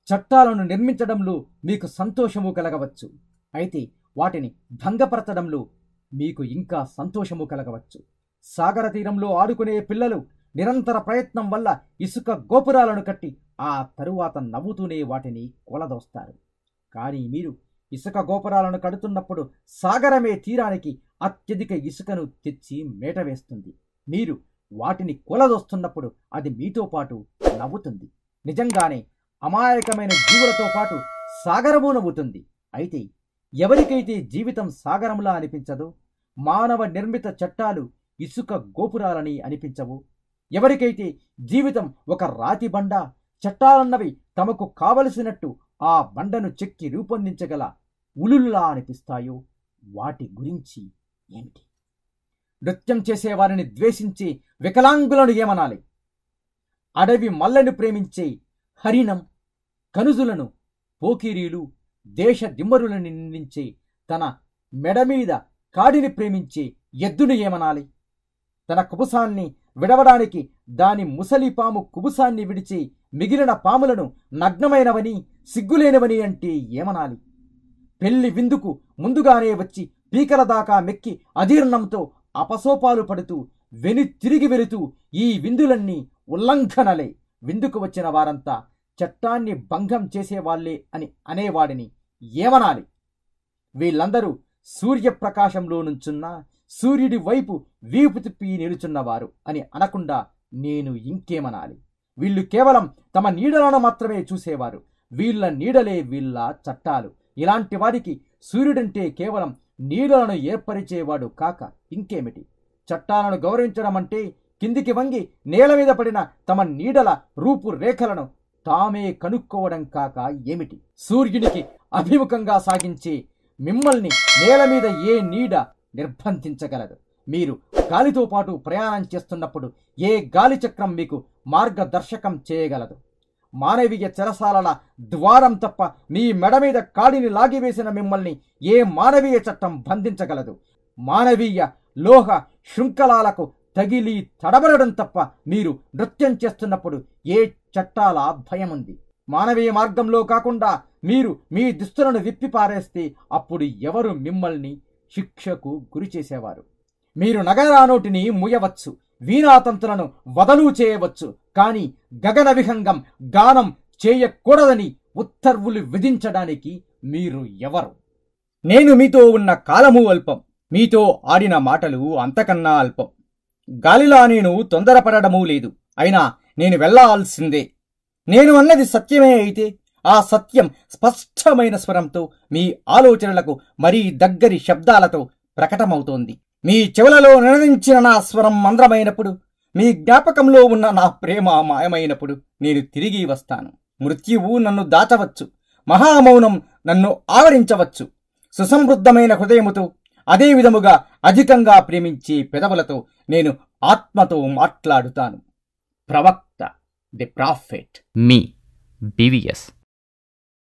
చట్టాలను నిర్మించడంలో మీకు సంతోషము కలగవచ్చు. అయితే వాటిని భంగపరచడంలో మీకు ఇంకా సంతోషము కలగవచ్చు. సాగర తీరంలో ఆడుకునే పిల్లలు నిరంతర ప్రయత్నం వల్ల ఇసుక గోపురాలను కట్టి ఆ తరువాత నవ్వుతూనే వాటిని కూలదోస్తారు. కానీ మీరు ఇసుక గోపురాలను కడుతున్నప్పుడు సాగరమే తీరానికి అత్యధిక ఇసుకను తెచ్చి మేట వేస్తుంది. మీరు వాటిని కూలదోస్తున్నప్పుడు అది మీతో పాటు నవ్వుతుంది. నిజంగానే అమాయకమైన జీవులతో పాటు సాగరము నవ్వుతుంది. అయితే ఎవరికైతే జీవితం సాగరంలా అనిపించదో, మానవ నిర్మిత చట్టాలు ఇసుక గోపురాలని అనిపించవు, ఎవరికైతే జీవితం ఒక రాతి బండ, చట్టాలన్నవి తమకు కావలసినట్టు ఆ బండను చెక్కి రూపొందించగల ఉలుల్లా అనిపిస్తాయో, వాటి గురించి ఏమిటి? నృత్యం చేసేవారిని ద్వేషించే వికలాంగులను ఏమనాలి? అడవి మల్లను ప్రేమించే హరిణం, కనుజులను, పోకిరీలు, దేశ దిమ్మరులను నిందించే తన మెడ మీద కాడిని ప్రేమించే ఎద్దును ఏమనాలి? తన కుబుసాన్ని విడవడానికి దాని ముసలి పాము కుబుసాన్ని విడిచి మిగిలిన పాములను నగ్నమైనవని, సిగ్గులేనివని అంటే ఏమనాలి? పెళ్లి విందుకు ముందుగానే వచ్చి పీకల దాకా మెక్కి అజీర్ణంతో అపసోపాలు పడుతూ తిరిగి వెళుతూ ఈ విందులన్నీ ఉల్లంఘనలే, విందుకు వచ్చిన వారంతా చట్టాన్ని భంగం చేసేవాళ్లే అని అనేవాడిని ఏమనాలి? వీళ్ళందరూ సూర్యప్రకాశంలో నుంచున్న సూర్యుడి వైపు వీపు తిప్పి నిలుచున్నవారు అని అనకుండా నేను ఇంకేమనాలి? వీళ్ళు కేవలం తమ నీడలను మాత్రమే చూసేవారు. వీళ్ళ నీడలే వీళ్ళ చట్టాలు. ఇలాంటి వారికి సూర్యుడంటే కేవలం నీడలను ఏర్పరిచేవాడు కాక ఇంకేమిటి? చట్టాలను గౌరవించడం అంటే కిందికి వంగి నేల మీద పడిన తమ నీడల రూపురేఖలను తామే కనుక్కోవడం కాక ఏమిటి? సూర్యునికి అభిముఖంగా సాగించే మిమ్మల్ని నేల మీద ఏ నీడ నిర్బంధించగలదు? మీరు గాలితో పాటు ప్రయాణం చేస్తున్నప్పుడు ఏ గాలి చక్రం మీకు మార్గదర్శకం చేయగలదు? మానవీయ చెరసాలల ద్వారం తప్ప మీ మెడ మీద కాడిని లాగివేసిన మిమ్మల్ని ఏ మానవీయ చట్టం బంధించగలదు? మానవీయ లోహ శృంఖలాలకు తగిలి తడబడడం తప్ప మీరు నృత్యం చేస్తున్నప్పుడు ఏ చట్టాల భయం ఉంది? మానవీయ మార్గంలో కాకుండా మీరు మీ దుస్తులను విప్పి పారేస్తే అప్పుడు ఎవరు మిమ్మల్ని శిక్షకు గురి చేసేవారు? మీరు నగరా నోటిని మూయవచ్చు, వీణాతంతులను వదలు చేయవచ్చు, కానీ గగన విహంగం గానం చేయకూడదని ఉత్తర్వులు విధించడానికి మీరు ఎవరు? నేను మీతో ఉన్న కాలము అల్పం, మీతో ఆడిన మాటలు అంతకన్నా అల్పం. గాలిలా నేను తొందరపడడమూ లేదు, అయినా నేను వెళ్లాల్సిందే. నేను అన్నది సత్యమే అయితే ఆ సత్యం స్పష్టమైన స్వరంతో మీ ఆలోచనలకు మరీ దగ్గరి శబ్దాలతో ప్రకటమవుతోంది. మీ చెవులలో నినదించిన నా స్వరం మంద్రమైనప్పుడు, మీ జ్ఞాపకంలో ఉన్న నా ప్రేమ మాయమైనప్పుడు నేను తిరిగి వస్తాను. మృత్యువు నన్ను దాచవచ్చు, మహామౌనం నన్ను ఆవరించవచ్చు. సుసమృద్ధమైన హృదయముతో, అదే విధముగా అధికంగా ప్రేమించే పెదవులతో నేను ఆత్మతో మాట్లాడుతాను. ప్రవక్త, ది ప్రాఫెట్. Me BVS.